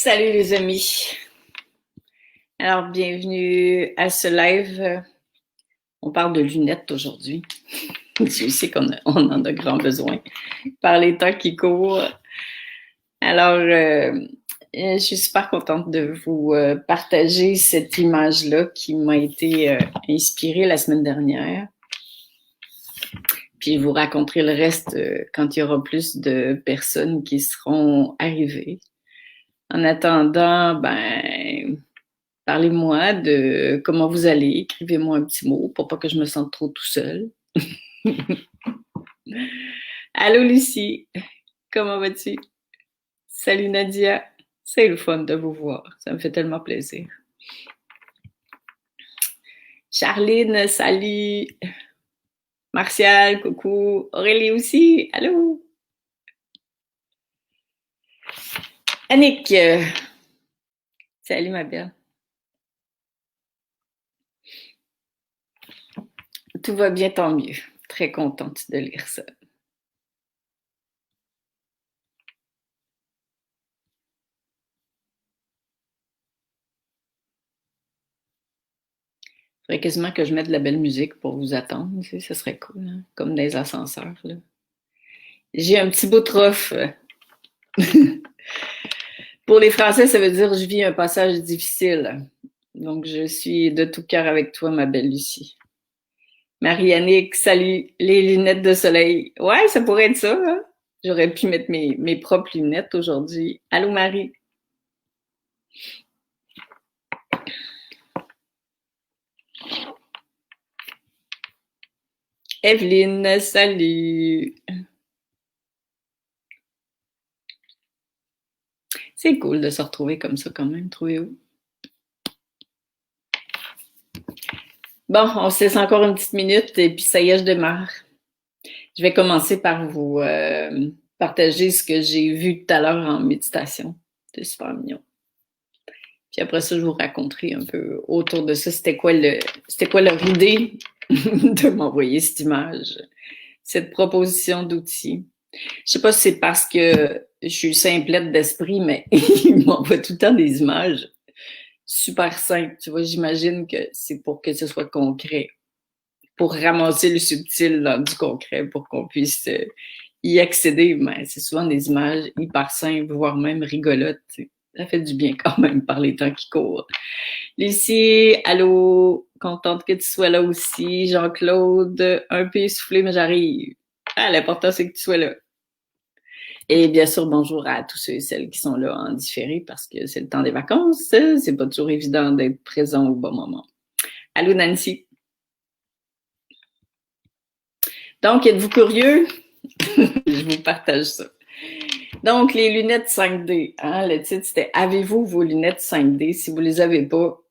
Salut les amis. Alors, bienvenue à ce live. On parle de lunettes aujourd'hui. Je sais qu'on en a grand besoin par les temps qui courent. Alors, je suis super contente de vous partager cette image-là qui m'a été inspirée la semaine dernière. Puis, je vous raconterai le reste quand il y aura plus de personnes qui seront arrivées. En attendant, parlez-moi de comment vous allez. Écrivez-moi un petit mot pour pas que je me sente trop tout seul. Allô Lucie, comment vas-tu? Salut Nadia, c'est le fun de vous voir. Ça me fait tellement plaisir. Charline, salut. Martial, coucou. Aurélie aussi, allô. Annick, salut ma belle. Tout va bien, tant mieux. Très contente de lire ça. Il faudrait quasiment que je mette de la belle musique pour vous attendre. Tu sais, ça serait cool, hein? Comme des ascenseurs. Là. J'ai un petit bout de rough. Pour les Français, ça veut dire je vis un passage difficile. Donc, je suis de tout cœur avec toi, ma belle Lucie. Marie-Annick, salut. Les lunettes de soleil. Ouais, ça pourrait être ça. Hein? J'aurais pu mettre mes propres lunettes aujourd'hui. Allô, Marie. Evelyne, salut. C'est cool de se retrouver comme ça quand même, trouvez-vous? Bon, on se laisse encore une petite minute et puis ça y est, je démarre. Je vais commencer par vous partager ce que j'ai vu tout à l'heure en méditation. C'est super mignon. Puis après ça, je vous raconterai un peu autour de ça. C'était quoi leur idée de m'envoyer cette image, cette proposition d'outil. Je sais pas si c'est parce que je suis simplette d'esprit, mais il m'envoie tout le temps des images super simples. Tu vois, j'imagine que c'est pour que ce soit concret, pour ramasser le subtil dans du concret, pour qu'on puisse y accéder. Mais c'est souvent des images hyper simples, voire même rigolotes. Tu sais. Ça fait du bien quand même par les temps qui courent. Lucie, allô, contente que tu sois là aussi. Jean-Claude, un peu essoufflé, mais j'arrive. Ah, l'important, c'est que tu sois là. Et bien sûr, bonjour à tous ceux et celles qui sont là en différé parce que c'est le temps des vacances. C'est pas toujours évident d'être présent au bon moment. Allô, Nancy. Donc, êtes-vous curieux? Je vous partage ça. Donc, les lunettes 5D. Hein, le titre, c'était « Avez-vous vos lunettes 5D? » Si vous ne les avez pas,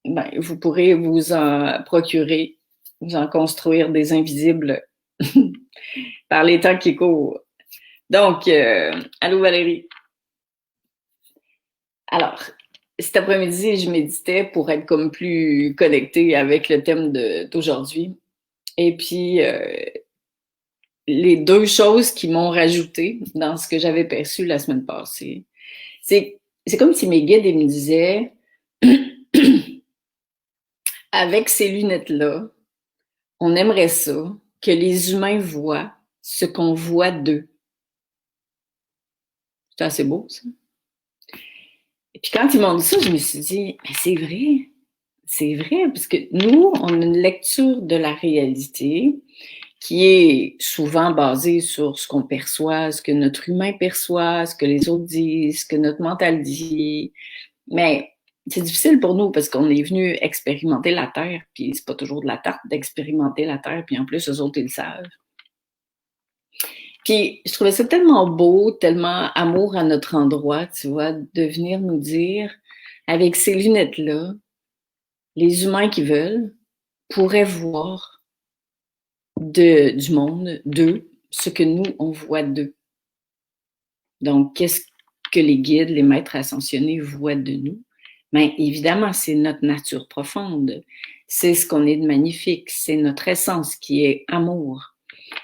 ben, vous pourrez vous en procurer, vous en construire des invisibles par les temps qui courent. Donc, allô Valérie. Alors, cet après-midi, je méditais pour être comme plus connectée avec le thème d'aujourd'hui. Et puis, les deux choses qui m'ont rajouté dans ce que j'avais perçu la semaine passée, c'est comme si mes guides me disaient avec ces lunettes-là, on aimerait ça que les humains voient ce qu'on voit d'eux. C'est assez beau, ça. Et puis quand ils m'ont dit ça, je me suis dit, mais c'est vrai, parce que nous, on a une lecture de la réalité qui est souvent basée sur ce qu'on perçoit, ce que notre humain perçoit, ce que les autres disent, ce que notre mental dit. Mais c'est difficile pour nous parce qu'on est venu expérimenter la Terre, puis c'est pas toujours de la tarte d'expérimenter la Terre, puis en plus, eux autres, ils le savent. Puis je trouvais ça tellement beau, tellement amour à notre endroit, tu vois, de venir nous dire, avec ces lunettes-là, les humains qui veulent pourraient voir du monde, d'eux, ce que nous, on voit d'eux. Donc, qu'est-ce que les guides, les maîtres ascensionnés voient de nous? Bien, évidemment, c'est notre nature profonde. C'est ce qu'on est de magnifique. C'est notre essence qui est amour.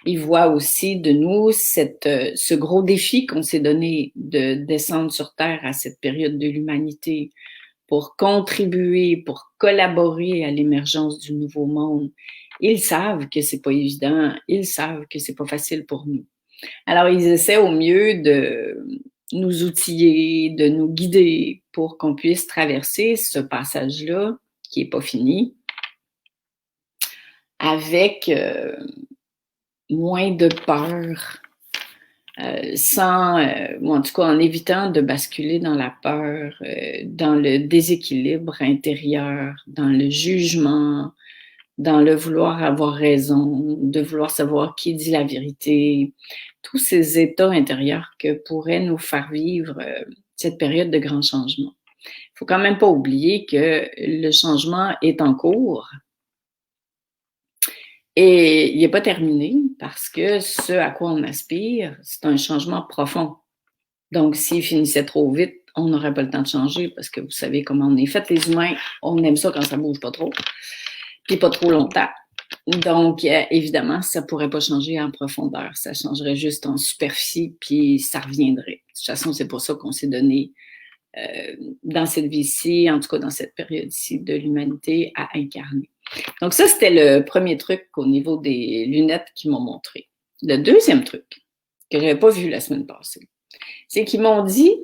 Il voit aussi de nous ce gros défi qu'on s'est donné de descendre sur Terre à cette période de l'humanité pour contribuer, pour collaborer à l'émergence du nouveau monde. Ils savent que c'est pas évident, ils savent que c'est pas facile pour nous. Alors, ils essaient au mieux de nous outiller, de nous guider pour qu'on puisse traverser ce passage-là, qui est pas fini, avec moins de peur, ou en tout cas en évitant de basculer dans la peur, dans le déséquilibre intérieur, dans le jugement, dans le vouloir avoir raison, de vouloir savoir qui dit la vérité, tous ces états intérieurs que pourrait nous faire vivre cette période de grand changement. Il faut quand même pas oublier que le changement est en cours et il n'est pas terminé parce que ce à quoi on aspire, c'est un changement profond. Donc, s'il finissait trop vite, on n'aurait pas le temps de changer parce que vous savez comment on est fait, les humains, on aime ça quand ça bouge pas trop, puis pas trop longtemps. Donc, évidemment, ça pourrait pas changer en profondeur. Ça changerait juste en superficie, puis ça reviendrait. De toute façon, c'est pour ça qu'on s'est donné dans cette vie-ci, en tout cas dans cette période-ci de l'humanité, à incarner. Donc ça, c'était le premier truc au niveau des lunettes qu'ils m'ont montré. Le deuxième truc, que j'avais pas vu la semaine passée, c'est qu'ils m'ont dit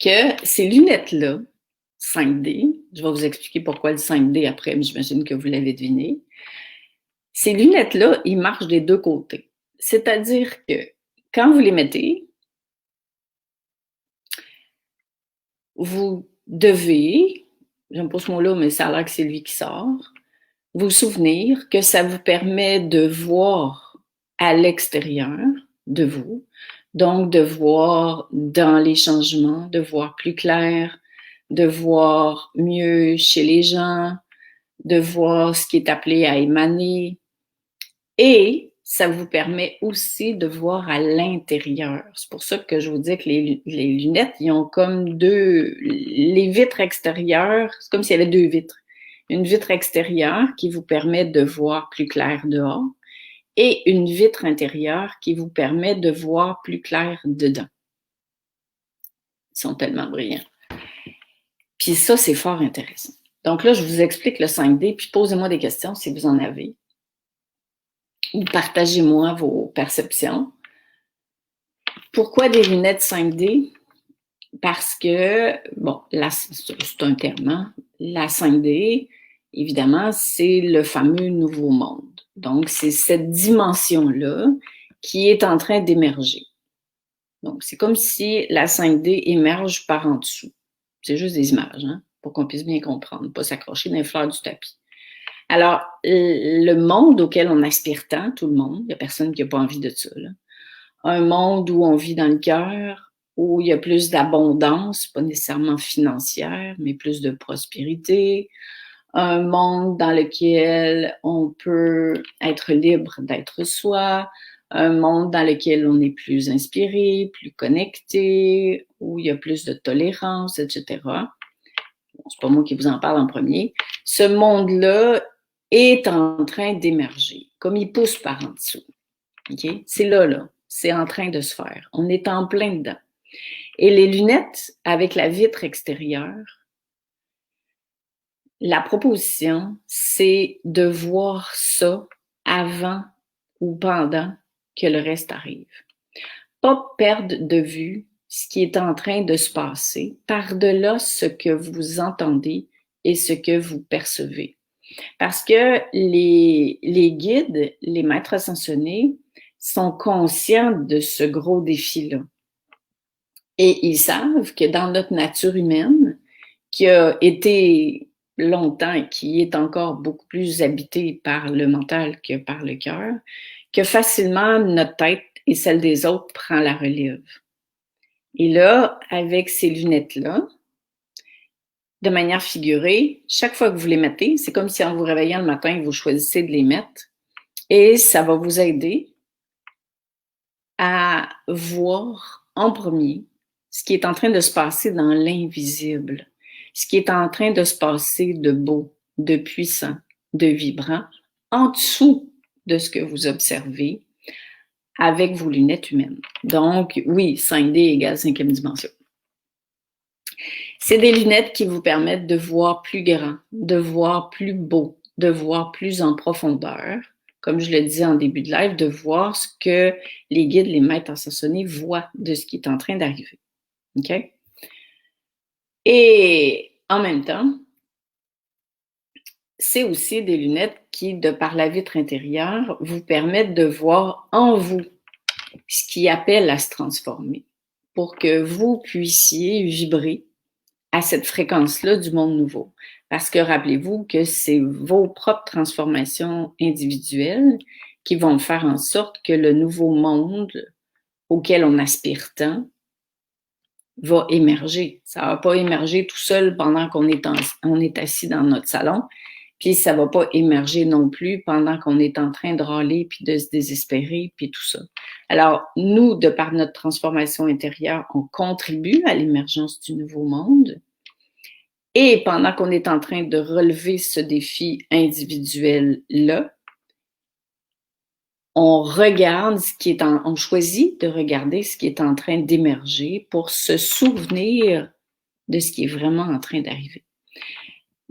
que ces lunettes-là, 5D, je vais vous expliquer pourquoi le 5D après, mais j'imagine que vous l'avez deviné. Ces lunettes-là, ils marchent des deux côtés. C'est-à-dire que quand vous les mettez, vous devez, j'aime pas ce mot-là, mais ça a l'air que c'est lui qui sort, vous souvenir que ça vous permet de voir à l'extérieur de vous, donc de voir dans les changements, de voir plus clair, de voir mieux chez les gens, de voir ce qui est appelé à émaner, et ça vous permet aussi de voir à l'intérieur. C'est pour ça que je vous dis que les lunettes, ils ont comme les vitres extérieures, c'est comme s'il y avait deux vitres. Une vitre extérieure qui vous permet de voir plus clair dehors et une vitre intérieure qui vous permet de voir plus clair dedans. Ils sont tellement brillants. Puis ça, c'est fort intéressant. Donc là, je vous explique le 5D, puis posez-moi des questions si vous en avez. Ou partagez-moi vos perceptions. Pourquoi des lunettes 5D? Parce que, bon, c'est un terme, hein? La 5D, évidemment, c'est le fameux nouveau monde. Donc, c'est cette dimension-là qui est en train d'émerger. Donc, c'est comme si la 5D émerge par en dessous. C'est juste des images, hein, pour qu'on puisse bien comprendre, pas s'accrocher dans les fleurs du tapis. Alors, le monde auquel on aspire tant, tout le monde, il n'y a personne qui n'a pas envie de ça, là. Un monde où on vit dans le cœur, où il y a plus d'abondance, pas nécessairement financière, mais plus de prospérité. Un monde dans lequel on peut être libre d'être soi. Un monde dans lequel on est plus inspiré, plus connecté, où il y a plus de tolérance, etc. Bon, c'est pas moi qui vous en parle en premier. Ce monde-là est en train d'émerger, comme il pousse par en dessous. Okay? C'est là. C'est en train de se faire. On est en plein dedans. Et les lunettes avec la vitre extérieure, la proposition, c'est de voir ça avant ou pendant que le reste arrive. Pas perdre de vue ce qui est en train de se passer, par-delà ce que vous entendez et ce que vous percevez. Parce que les guides, les maîtres ascensionnés, sont conscients de ce gros défi-là. Et ils savent que dans notre nature humaine, qui a été longtemps et qui est encore beaucoup plus habitée par le mental que par le cœur, que facilement notre tête et celle des autres prend la relève. Et là, avec ces lunettes-là, de manière figurée, chaque fois que vous les mettez, c'est comme si en vous réveillant le matin, vous choisissez de les mettre et ça va vous aider à voir en premier ce qui est en train de se passer dans l'invisible, ce qui est en train de se passer de beau, de puissant, de vibrant, en dessous de ce que vous observez avec vos lunettes humaines. Donc, oui, 5D égale 5e dimension. C'est des lunettes qui vous permettent de voir plus grand, de voir plus beau, de voir plus en profondeur. Comme je le disais en début de live, de voir ce que les guides, les maîtres ascensionnés voient de ce qui est en train d'arriver. OK? Et en même temps, c'est aussi des lunettes qui, de par la vitre intérieure, vous permettent de voir en vous ce qui appelle à se transformer pour que vous puissiez vibrer à cette fréquence-là du monde nouveau. Parce que rappelez-vous que c'est vos propres transformations individuelles qui vont faire en sorte que le nouveau monde auquel on aspire tant va émerger. Ça ne va pas émerger tout seul pendant qu'on est assis dans notre salon, puis ça ne va pas émerger non plus pendant qu'on est en train de râler, puis de se désespérer, puis tout ça. Alors, nous, de par notre transformation intérieure, on contribue à l'émergence du nouveau monde. Et pendant qu'on est en train de relever ce défi individuel-là, on choisit de regarder ce qui est en train d'émerger pour se souvenir de ce qui est vraiment en train d'arriver.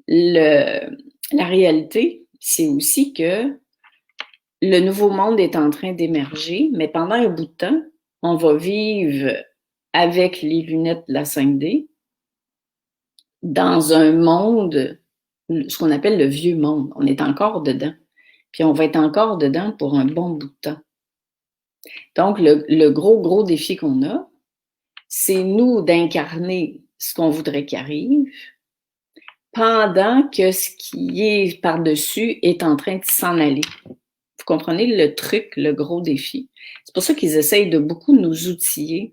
La réalité, c'est aussi que le nouveau monde est en train d'émerger, mais pendant un bout de temps, on va vivre avec les lunettes de la 5D dans un monde, ce qu'on appelle le vieux monde. On est encore dedans. Puis on va être encore dedans pour un bon bout de temps. Donc, le gros défi qu'on a, c'est nous d'incarner ce qu'on voudrait qu'il arrive pendant que ce qui est par-dessus est en train de s'en aller. Vous comprenez le truc, le gros défi? C'est pour ça qu'ils essayent de beaucoup nous outiller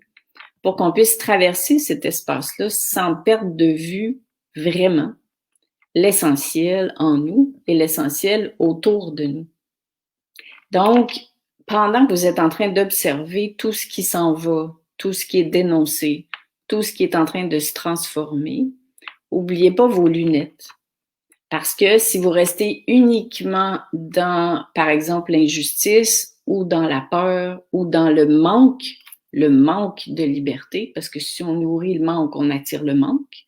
pour qu'on puisse traverser cet espace-là sans perdre de vue vraiment l'essentiel en nous et l'essentiel autour de nous. Donc, pendant que vous êtes en train d'observer tout ce qui s'en va, tout ce qui est dénoncé, tout ce qui est en train de se transformer, n'oubliez pas vos lunettes. Parce que si vous restez uniquement dans, par exemple, l'injustice ou dans la peur ou dans le manque de liberté, parce que si on nourrit le manque, on attire le manque.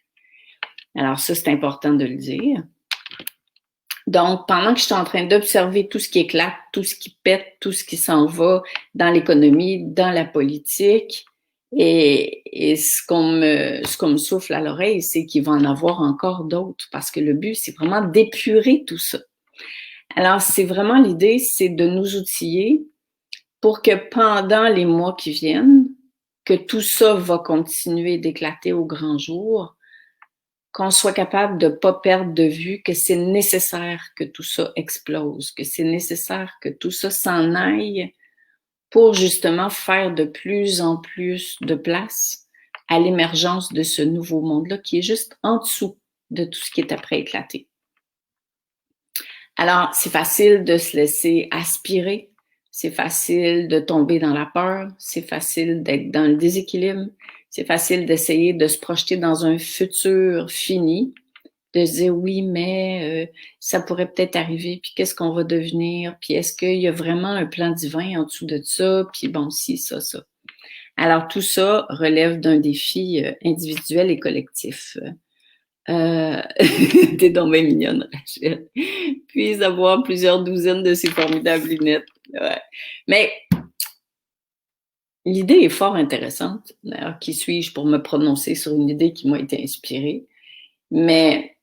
Alors ça, c'est important de le dire. Donc, pendant que je suis en train d'observer tout ce qui éclate, tout ce qui pète, tout ce qui s'en va dans l'économie, dans la politique, et ce qu'on me souffle à l'oreille, c'est qu'il va en avoir encore d'autres, parce que le but, c'est vraiment d'épurer tout ça. Alors, c'est vraiment l'idée, c'est de nous outiller pour que pendant les mois qui viennent, que tout ça va continuer d'éclater au grand jour, qu'on soit capable de ne pas perdre de vue que c'est nécessaire que tout ça explose, que c'est nécessaire que tout ça s'en aille pour justement faire de plus en plus de place à l'émergence de ce nouveau monde-là qui est juste en dessous de tout ce qui est après éclaté. Alors, c'est facile de se laisser aspirer, c'est facile de tomber dans la peur, c'est facile d'être dans le déséquilibre, c'est facile d'essayer de se projeter dans un futur fini, de se dire oui, mais ça pourrait peut-être arriver, puis qu'est-ce qu'on va devenir, puis est-ce qu'il y a vraiment un plan divin en dessous de ça, puis bon, si, ça. Alors, tout ça relève d'un défi individuel et collectif. T'es donc bien mignonne, Rachel. Puis avoir plusieurs douzaines de ces formidables lunettes. Ouais. Mais l'idée est fort intéressante. D'ailleurs, qui suis-je pour me prononcer sur une idée qui m'a été inspirée? Mais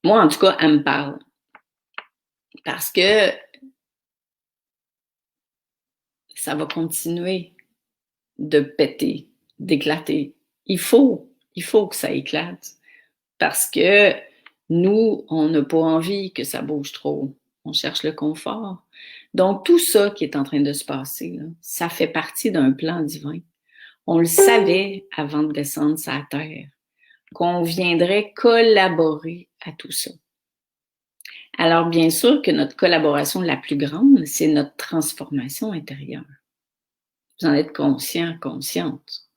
moi, en tout cas, elle me parle. Parce que ça va continuer de péter, d'éclater. Il faut que ça éclate. Parce que nous, on n'a pas envie que ça bouge trop. On cherche le confort. Donc, tout ça qui est en train de se passer, là, ça fait partie d'un plan divin. On le savait avant de descendre sur la terre, qu'on viendrait collaborer à tout ça. Alors, bien sûr que notre collaboration la plus grande, c'est notre transformation intérieure. Vous en êtes conscient, consciente.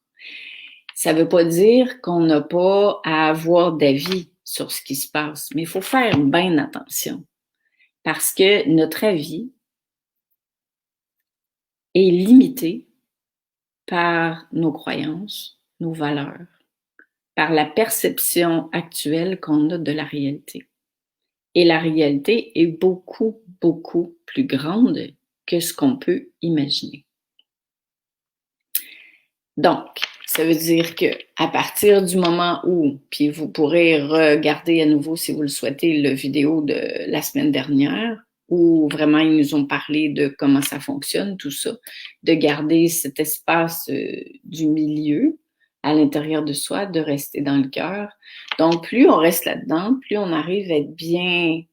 Ça ne veut pas dire qu'on n'a pas à avoir d'avis sur ce qui se passe, mais il faut faire bien attention. Parce que notre avis est limité par nos croyances, nos valeurs, par la perception actuelle qu'on a de la réalité. Et la réalité est beaucoup, beaucoup plus grande que ce qu'on peut imaginer. Donc, ça veut dire que à partir du moment où, puis vous pourrez regarder à nouveau si vous le souhaitez le vidéo de la semaine dernière, où vraiment ils nous ont parlé de comment ça fonctionne, tout ça, de garder cet espace du milieu à l'intérieur de soi, de rester dans le cœur. Donc, plus on reste là-dedans, plus on arrive à être bien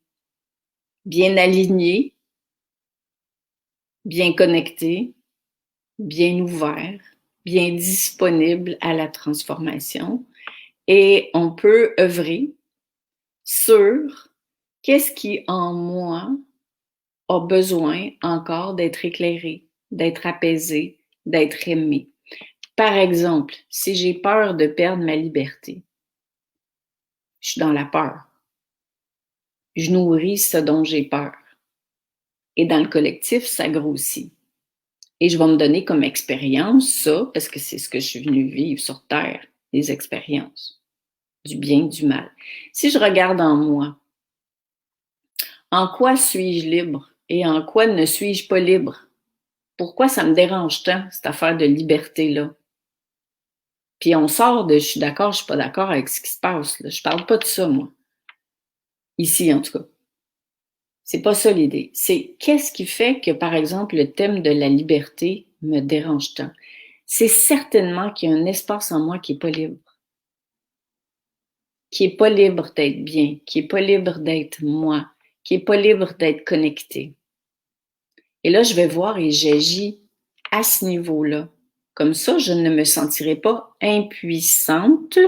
aligné, bien connecté, bien ouvert, bien disponible à la transformation et on peut œuvrer sur qu'est-ce qui en moi a besoin encore d'être éclairé, d'être apaisé, d'être aimé. Par exemple, si j'ai peur de perdre ma liberté, je suis dans la peur. Je nourris ce dont j'ai peur. Et dans le collectif, ça grossit. Et je vais me donner comme expérience ça, parce que c'est ce que je suis venue vivre sur Terre, des expériences, du bien, du mal. Si je regarde en moi, en quoi suis-je libre et en quoi ne suis-je pas libre? Pourquoi ça me dérange tant, cette affaire de liberté-là? Puis on sort de je suis d'accord, je suis pas d'accord avec ce qui se passe. Là. Je parle pas de ça, moi. Ici, en tout cas. C'est pas ça l'idée. C'est qu'est-ce qui fait que, par exemple, le thème de la liberté me dérange tant? C'est certainement qu'il y a un espace en moi qui est pas libre. Qui est pas libre d'être bien, qui est pas libre d'être moi, qui est pas libre d'être connecté. Et là, je vais voir et j'agis à ce niveau-là. Comme ça, je ne me sentirai pas impuissante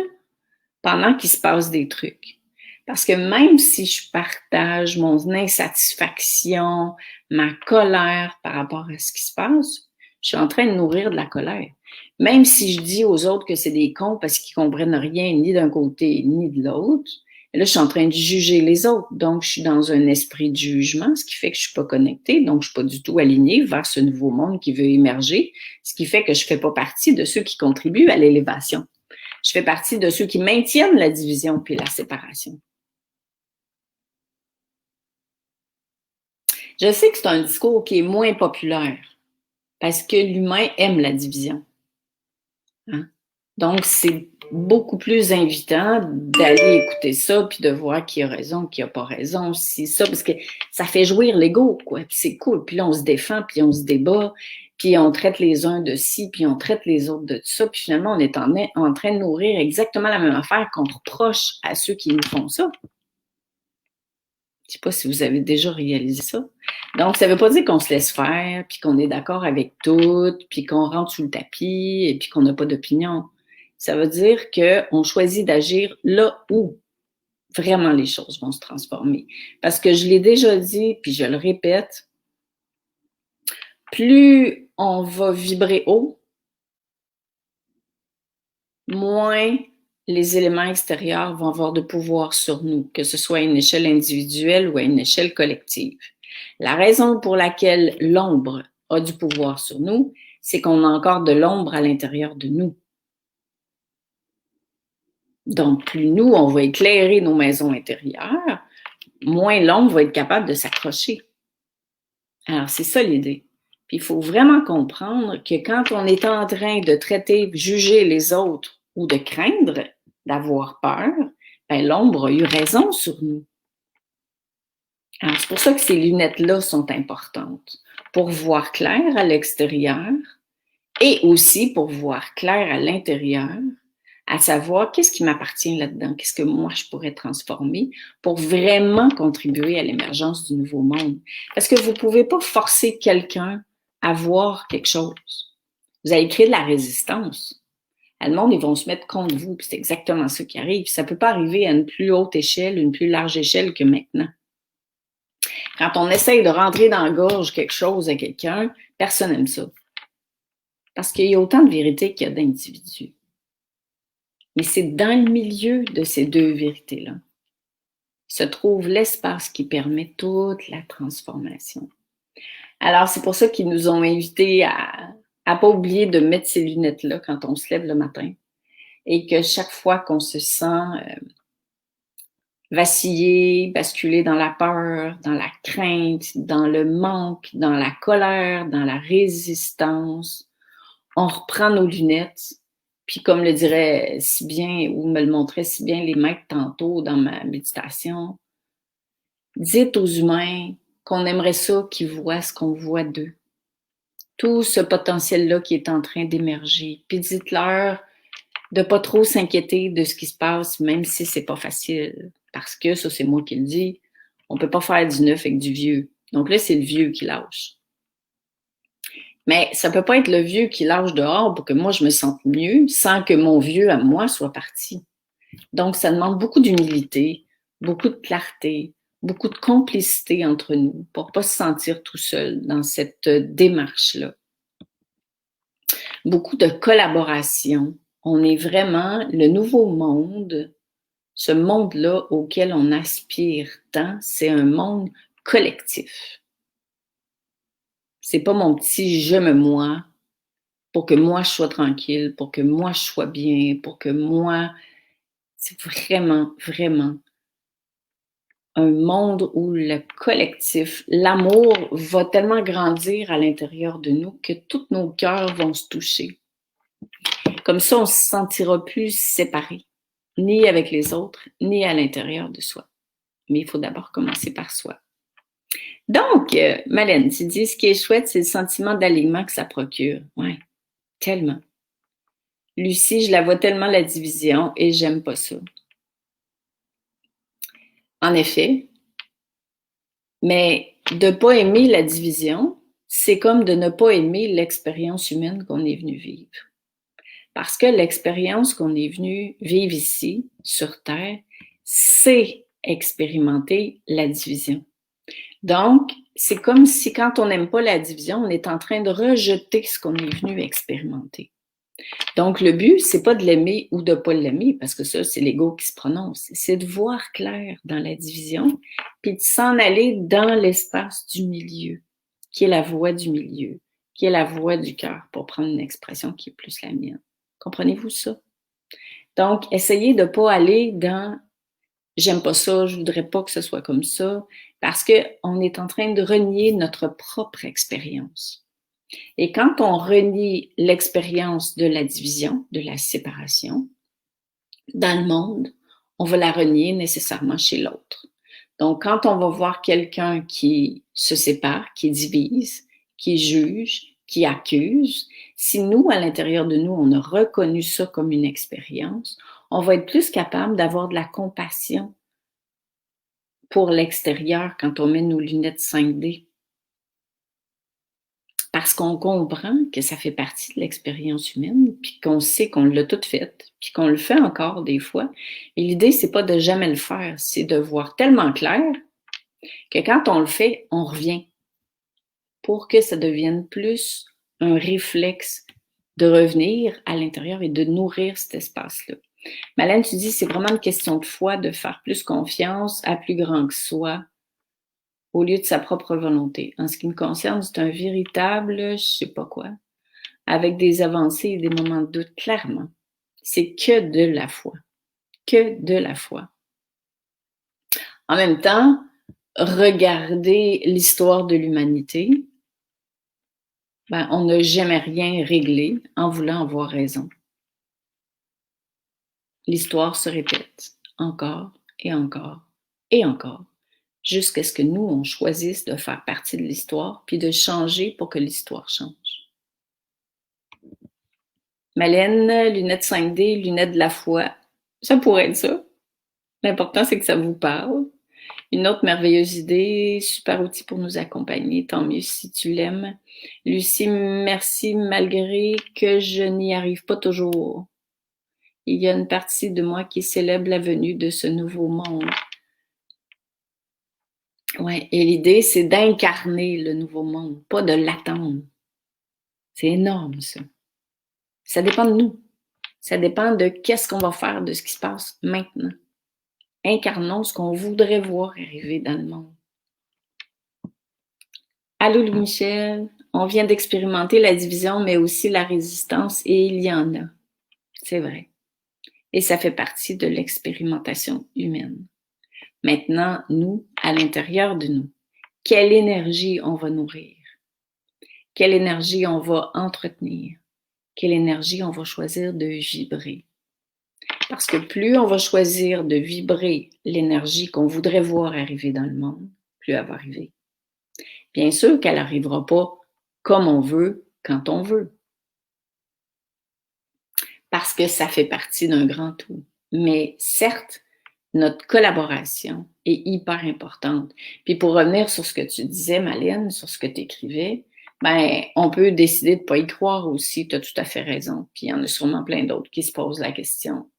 pendant qu'il se passe des trucs. Parce que même si je partage mon insatisfaction, ma colère par rapport à ce qui se passe, je suis en train de nourrir de la colère. Même si je dis aux autres que c'est des cons parce qu'ils comprennent rien ni d'un côté ni de l'autre, là, je suis en train de juger les autres. Donc, je suis dans un esprit de jugement, ce qui fait que je suis pas connectée, donc je suis pas du tout alignée vers ce nouveau monde qui veut émerger, ce qui fait que je fais pas partie de ceux qui contribuent à l'élévation. Je fais partie de ceux qui maintiennent la division puis la séparation. Je sais que c'est un discours qui est moins populaire parce que l'humain aime la division. Hein? Donc, c'est beaucoup plus invitant d'aller écouter ça puis de voir qui a raison, qui a pas raison, si ça, parce que ça fait jouir l'ego, quoi. Puis c'est cool. Puis là, on se défend, puis on se débat, puis on traite les uns de ci, puis on traite les autres de ça. Puis finalement, on est en train de nourrir exactement la même affaire qu'on reproche à ceux qui nous font ça. Je sais pas si vous avez déjà réalisé ça. Donc, ça veut pas dire qu'on se laisse faire, puis qu'on est d'accord avec tout, puis qu'on rentre sous le tapis, et puis qu'on n'a pas d'opinion. Ça veut dire qu'on choisit d'agir là où vraiment les choses vont se transformer. Parce que je l'ai déjà dit, puis je le répète, plus on va vibrer haut, moins les éléments extérieurs vont avoir de pouvoir sur nous, que ce soit à une échelle individuelle ou à une échelle collective. La raison pour laquelle l'ombre a du pouvoir sur nous, c'est qu'on a encore de l'ombre à l'intérieur de nous. Donc, plus nous, on va éclairer nos maisons intérieures, moins l'ombre va être capable de s'accrocher. Alors, c'est ça l'idée. Puis, il faut vraiment comprendre que quand on est en train de traiter, juger les autres ou de craindre, d'avoir peur, ben, l'ombre a eu raison sur nous. Alors, c'est pour ça que ces lunettes-là sont importantes. Pour voir clair à l'extérieur et aussi pour voir clair à l'intérieur, à savoir qu'est-ce qui m'appartient là-dedans, qu'est-ce que moi je pourrais transformer pour vraiment contribuer à l'émergence du nouveau monde. Parce que vous ne pouvez pas forcer quelqu'un à voir quelque chose. Vous allez créer de la résistance. Le monde, ils vont se mettre contre vous, puis c'est exactement ça qui arrive. Ça ne peut pas arriver à une plus haute échelle, une plus large échelle que maintenant. Quand on essaye de rentrer dans la gorge quelque chose à quelqu'un, personne n'aime ça. Parce qu'il y a autant de vérités qu'il y a d'individus. Mais c'est dans le milieu de ces deux vérités-là se trouve l'espace qui permet toute la transformation. Alors, c'est pour ça qu'ils nous ont invités à pas oublier de mettre ces lunettes-là quand on se lève le matin. Et que chaque fois qu'on se sent vaciller, basculer dans la peur, dans la crainte, dans le manque, dans la colère, dans la résistance, on reprend nos lunettes. Puis comme le dirait si bien, ou me le montrait si bien les maîtres tantôt dans ma méditation, dites aux humains qu'on aimerait ça qu'ils voient ce qu'on voit d'eux. Tout ce potentiel-là qui est en train d'émerger. Puis dites-leur de pas trop s'inquiéter de ce qui se passe, même si c'est pas facile. Parce que, ça c'est moi qui le dis, on peut pas faire du neuf avec du vieux. Donc là, c'est le vieux qui lâche. Mais ça peut pas être le vieux qui lâche dehors pour que moi je me sente mieux sans que mon vieux à moi soit parti. Donc ça demande beaucoup d'humilité, beaucoup de clarté, beaucoup de complicité entre nous pour pas se sentir tout seul dans cette démarche-là. Beaucoup de collaboration. On est vraiment le nouveau monde, ce monde-là auquel on aspire tant, c'est un monde collectif. C'est pas mon petit je me moi pour que moi je sois tranquille, pour que moi je sois bien, pour que moi, c'est vraiment, vraiment un monde où le collectif, l'amour va tellement grandir à l'intérieur de nous que tous nos cœurs vont se toucher. Comme ça, on se sentira plus séparés, ni avec les autres, ni à l'intérieur de soi. Mais il faut d'abord commencer par soi. Donc, Malène, tu dis ce qui est chouette, c'est le sentiment d'alignement que ça procure. Ouais, tellement. Lucie, je la vois tellement la division et j'aime pas ça. En effet, mais de pas aimer la division, c'est comme de ne pas aimer l'expérience humaine qu'on est venu vivre. Parce que l'expérience qu'on est venu vivre ici, sur Terre, c'est expérimenter la division. Donc, c'est comme si quand on n'aime pas la division, on est en train de rejeter ce qu'on est venu expérimenter. Donc, le but, c'est pas de l'aimer ou de pas l'aimer, parce que ça, c'est l'ego qui se prononce. C'est de voir clair dans la division, puis de s'en aller dans l'espace du milieu, qui est la voie du milieu, qui est la voie du cœur, pour prendre une expression qui est plus la mienne. Comprenez-vous ça? Donc, essayez de pas aller dans j'aime pas ça, je voudrais pas que ce soit comme ça, parce qu'on est en train de renier notre propre expérience. Et quand on renie l'expérience de la division, de la séparation, dans le monde, on va la renier nécessairement chez l'autre. Donc, quand on va voir quelqu'un qui se sépare, qui divise, qui juge, qui accuse, si nous, à l'intérieur de nous, on a reconnu ça comme une expérience, on va être plus capable d'avoir de la compassion pour l'extérieur quand on met nos lunettes 5D. Parce qu'on comprend que ça fait partie de l'expérience humaine, puis qu'on sait qu'on l'a toute faite, puis qu'on le fait encore des fois. Et l'idée, c'est pas de jamais le faire, c'est de voir tellement clair que quand on le fait, on revient pour que ça devienne plus un réflexe de revenir à l'intérieur et de nourrir cet espace-là. Malène, tu dis, c'est vraiment une question de foi, de faire plus confiance à plus grand que soi, au lieu de sa propre volonté. En ce qui me concerne, c'est un véritable, je sais pas quoi, avec des avancées et des moments de doute, clairement. C'est que de la foi. Que de la foi. En même temps, regarder l'histoire de l'humanité, ben, on n'a jamais rien réglé en voulant avoir raison. L'histoire se répète encore et encore et encore, jusqu'à ce que nous, on choisisse de faire partie de l'histoire puis de changer pour que l'histoire change. Malène, lunettes 5D, lunettes de la foi, ça pourrait être ça. L'important, c'est que ça vous parle. Une autre merveilleuse idée, super outil pour nous accompagner, tant mieux si tu l'aimes. Lucie, merci malgré que je n'y arrive pas toujours. Il y a une partie de moi qui célèbre la venue de ce nouveau monde. Ouais, et l'idée, c'est d'incarner le nouveau monde, pas de l'attendre. C'est énorme, ça. Ça dépend de nous. Ça dépend de qu'est-ce qu'on va faire de ce qui se passe maintenant. Incarnons ce qu'on voudrait voir arriver dans le monde. Allô, Louis-Michel. On vient d'expérimenter la division, mais aussi la résistance, et il y en a. C'est vrai. Et ça fait partie de l'expérimentation humaine. Maintenant, nous, à l'intérieur de nous, quelle énergie on va nourrir? Quelle énergie on va entretenir? Quelle énergie on va choisir de vibrer? Parce que plus on va choisir de vibrer l'énergie qu'on voudrait voir arriver dans le monde, plus elle va arriver. Bien sûr qu'elle n'arrivera pas comme on veut, quand on veut. Parce que ça fait partie d'un grand tout. Mais certes, notre collaboration est hyper importante. Puis pour revenir sur ce que tu disais, Malène, sur ce que tu écrivais, ben, on peut décider de ne pas y croire aussi, tu as tout à fait raison. Puis il y en a sûrement plein d'autres qui se posent la question.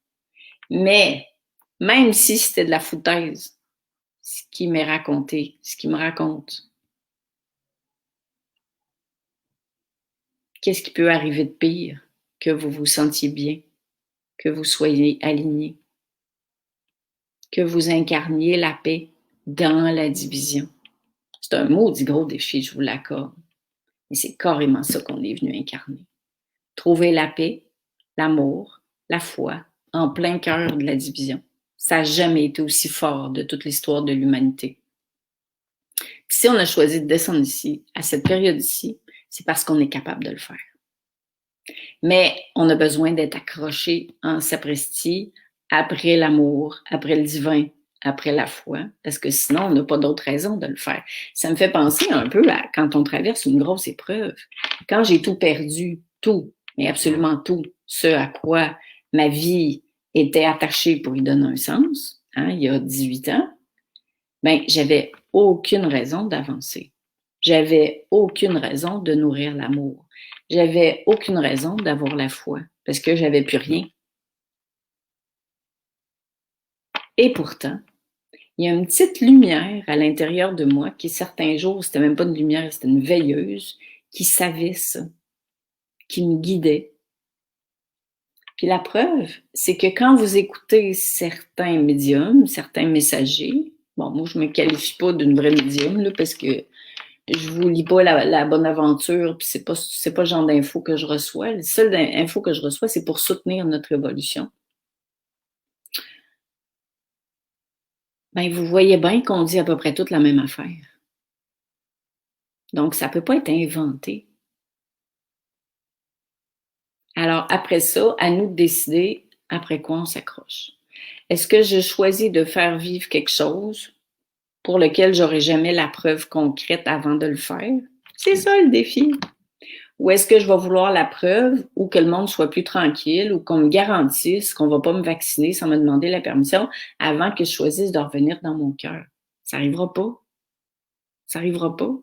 Mais même si c'était de la foutaise, ce qui m'est raconté, ce qui me raconte, qu'est-ce qui peut arriver de pire que vous vous sentiez bien, que vous soyez aligné, que vous incarniez la paix dans la division. C'est un maudit gros défi, je vous l'accorde. Mais c'est carrément ça qu'on est venu incarner. Trouver la paix, l'amour, la foi, en plein cœur de la division. Ça n'a jamais été aussi fort de toute l'histoire de l'humanité. Puis si on a choisi de descendre ici, à cette période-ci, c'est parce qu'on est capable de le faire. Mais on a besoin d'être accroché en sapristi après l'amour, après le divin, après la foi, parce que sinon, on n'a pas d'autre raison de le faire. Ça me fait penser un peu à quand on traverse une grosse épreuve. Quand j'ai tout perdu, tout, mais absolument tout, ce à quoi ma vie était attachée pour y donner un sens, hein, il y a 18 ans, ben, j'avais aucune raison d'avancer. J'avais aucune raison de nourrir l'amour. J'avais aucune raison d'avoir la foi parce que j'avais plus rien. Et pourtant, il y a une petite lumière à l'intérieur de moi qui, certains jours, c'était même pas une lumière, c'était une veilleuse qui savait ça, qui me guidait. Puis la preuve, c'est que quand vous écoutez certains médiums, certains messagers, bon, moi, je me qualifie pas d'une vraie médium, là, parce que je vous lis pas la bonne aventure, puis c'est pas le genre d'infos que je reçois. Les seules infos que je reçois, c'est pour soutenir notre évolution. Ben, vous voyez bien qu'on dit à peu près toute la même affaire. Donc, ça peut pas être inventé. Alors, après ça, à nous de décider après quoi on s'accroche. Est-ce que je choisis de faire vivre quelque chose pour lequel j'aurai jamais la preuve concrète avant de le faire? C'est ça le défi. Ou est-ce que je vais vouloir la preuve ou que le monde soit plus tranquille ou qu'on me garantisse qu'on va pas me vacciner sans me demander la permission avant que je choisisse de revenir dans mon cœur? Ça arrivera pas. Ça arrivera pas.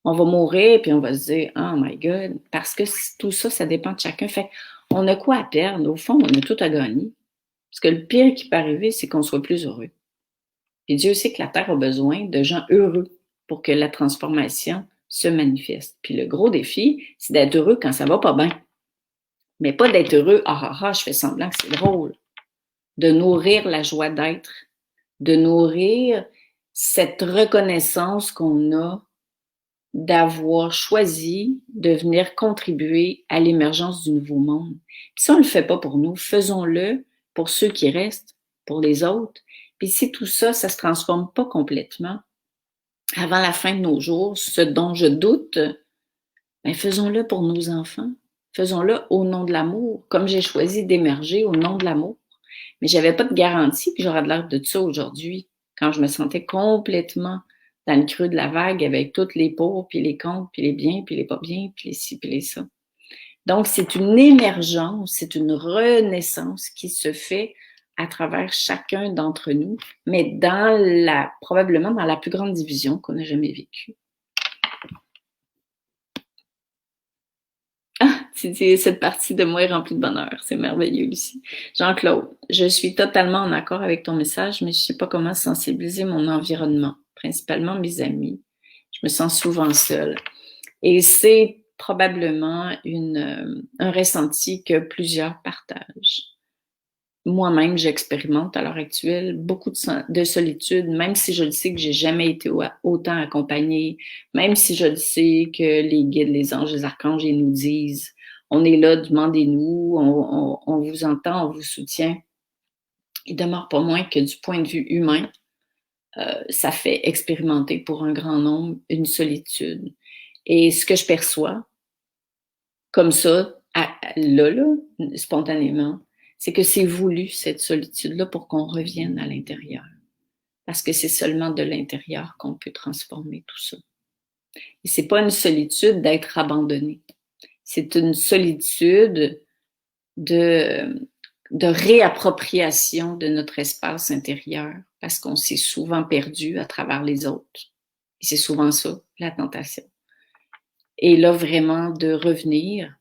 On va mourir puis on va se dire oh my God, parce que tout ça, ça dépend de chacun. Fait on a quoi à perdre? Au fond, on a tout à gagner. Parce que le pire qui peut arriver, c'est qu'on soit plus heureux. Et Dieu sait que la Terre a besoin de gens heureux pour que la transformation se manifeste. Puis le gros défi, c'est d'être heureux quand ça va pas bien. Mais pas d'être heureux, je fais semblant que c'est drôle. De nourrir la joie d'être, de nourrir cette reconnaissance qu'on a d'avoir choisi de venir contribuer à l'émergence du nouveau monde. Puis si on ne le fait pas pour nous, faisons-le pour ceux qui restent, pour les autres. Puis si tout ça, ça se transforme pas complètement avant la fin de nos jours, ce dont je doute, ben faisons-le pour nos enfants. Faisons-le au nom de l'amour, comme j'ai choisi d'émerger au nom de l'amour. Mais j'avais pas de garantie que j'aurais de l'air de ça aujourd'hui, quand je me sentais complètement dans le creux de la vague avec toutes les pour, puis les contre, puis les bien, puis les pas bien, puis les ci, puis les ça. Donc, c'est une émergence, c'est une renaissance qui se fait à travers chacun d'entre nous, mais probablement dans la plus grande division qu'on a jamais vécue. Ah, cette partie de moi est remplie de bonheur. C'est merveilleux, Lucie. Jean-Claude, je suis totalement en accord avec ton message, mais je ne sais pas comment sensibiliser mon environnement, principalement mes amis. Je me sens souvent seule. Et c'est probablement un ressenti que plusieurs partagent. moi-même, j'expérimente à l'heure actuelle beaucoup de solitude, même si je le sais que j'ai jamais été autant accompagnée, même si je le sais que les guides, les anges, les archanges, ils nous disent, on est là, demandez-nous, on vous entend, on vous soutient. Il demeure pas moins que du point de vue humain, ça fait expérimenter pour un grand nombre une solitude. Et ce que je perçois, comme ça, là, spontanément, c'est que c'est voulu, cette solitude-là, pour qu'on revienne à l'intérieur. Parce que c'est seulement de l'intérieur qu'on peut transformer tout ça. Et c'est pas une solitude d'être abandonné. C'est une solitude de réappropriation de notre espace intérieur, parce qu'on s'est souvent perdu à travers les autres. Et c'est souvent ça, la tentation. Et là, vraiment, de revenir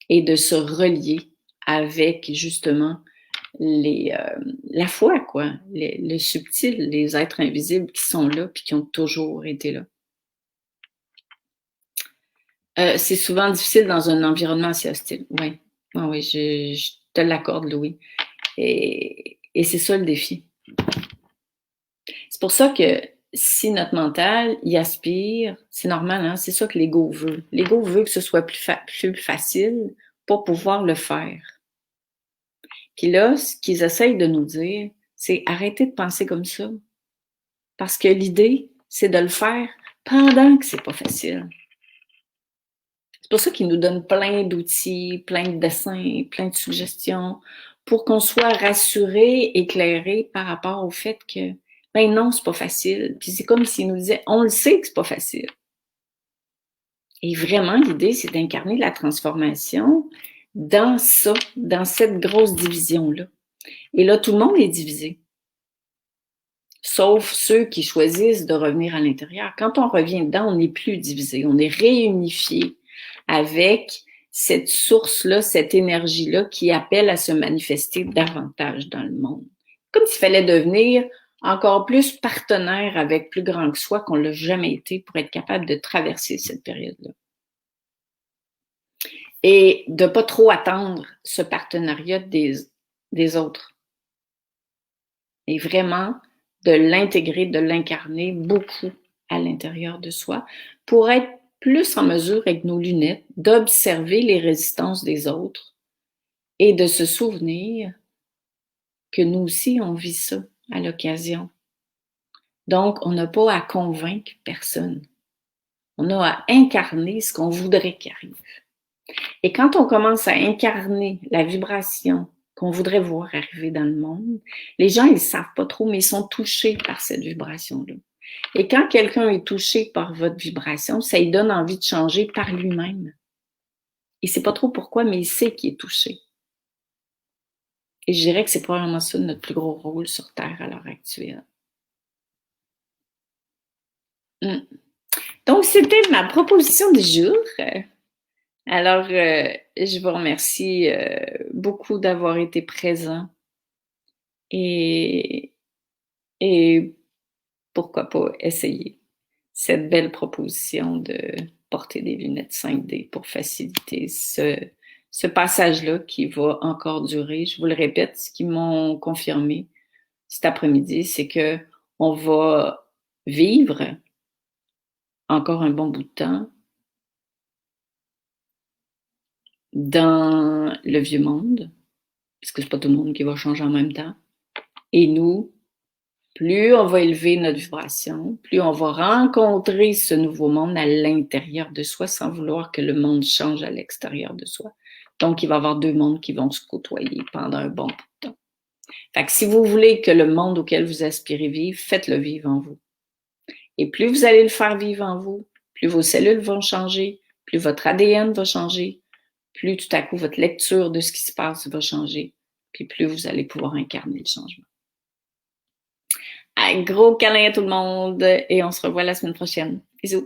et de se relier avec, justement, la foi, quoi, le subtil, les êtres invisibles qui sont là puis qui ont toujours été là. C'est souvent difficile dans un environnement assez hostile. Oui, oui, je te l'accorde, Louis. Et c'est ça le défi. C'est pour ça que si notre mental y aspire, c'est normal, hein? C'est ça que l'ego veut. L'ego veut que ce soit plus facile pour pouvoir le faire. Puis là, ce qu'ils essayent de nous dire, c'est arrêtez de penser comme ça. Parce que l'idée, c'est de le faire pendant que c'est pas facile. C'est pour ça qu'ils nous donnent plein d'outils, plein de dessins, plein de suggestions, pour qu'on soit rassuré, éclairé par rapport au fait que, ben non, c'est pas facile. Puis c'est comme s'ils nous disaient, on le sait que c'est pas facile. Et vraiment, l'idée, c'est d'incarner la transformation dans ça, dans cette grosse division-là. Et là, tout le monde est divisé. Sauf ceux qui choisissent de revenir à l'intérieur. Quand on revient dedans, on n'est plus divisé, on est réunifié avec cette source-là, cette énergie-là qui appelle à se manifester davantage dans le monde. Comme s'il fallait devenir encore plus partenaire avec plus grand que soi qu'on ne l'a jamais été pour être capable de traverser cette période-là. Et de ne pas trop attendre ce partenariat des autres. Et vraiment de l'intégrer, de l'incarner beaucoup à l'intérieur de soi pour être plus en mesure avec nos lunettes d'observer les résistances des autres et de se souvenir que nous aussi on vit ça à l'occasion. Donc, on n'a pas à convaincre personne. On a à incarner ce qu'on voudrait qu'il arrive. Et quand on commence à incarner la vibration qu'on voudrait voir arriver dans le monde, les gens, ils ne savent pas trop, mais ils sont touchés par cette vibration-là. Et quand quelqu'un est touché par votre vibration, ça lui donne envie de changer par lui-même. Il ne sait pas trop pourquoi, mais il sait qu'il est touché. Et je dirais que c'est probablement ça notre plus gros rôle sur Terre à l'heure actuelle. Donc, c'était ma proposition du jour. Alors, je vous remercie beaucoup d'avoir été présent et pourquoi pas essayer cette belle proposition de porter des lunettes 5D pour faciliter ce passage-là qui va encore durer. Je vous le répète, ce qu'ils m'ont confirmé cet après-midi, c'est que on va vivre encore un bon bout de temps dans le vieux monde, parce que c'est pas tout le monde qui va changer en même temps. Et nous, plus on va élever notre vibration, plus on va rencontrer ce nouveau monde à l'intérieur de soi sans vouloir que le monde change à l'extérieur de soi. Donc, il va y avoir deux mondes qui vont se côtoyer pendant un bon bout de temps. Fait que si vous voulez que le monde auquel vous aspirez vivre, faites-le vivre en vous. Et plus vous allez le faire vivre en vous, plus vos cellules vont changer, plus votre ADN va changer, plus tout à coup votre lecture de ce qui se passe va changer, puis plus vous allez pouvoir incarner le changement. Un gros câlin à tout le monde et on se revoit la semaine prochaine. Bisous!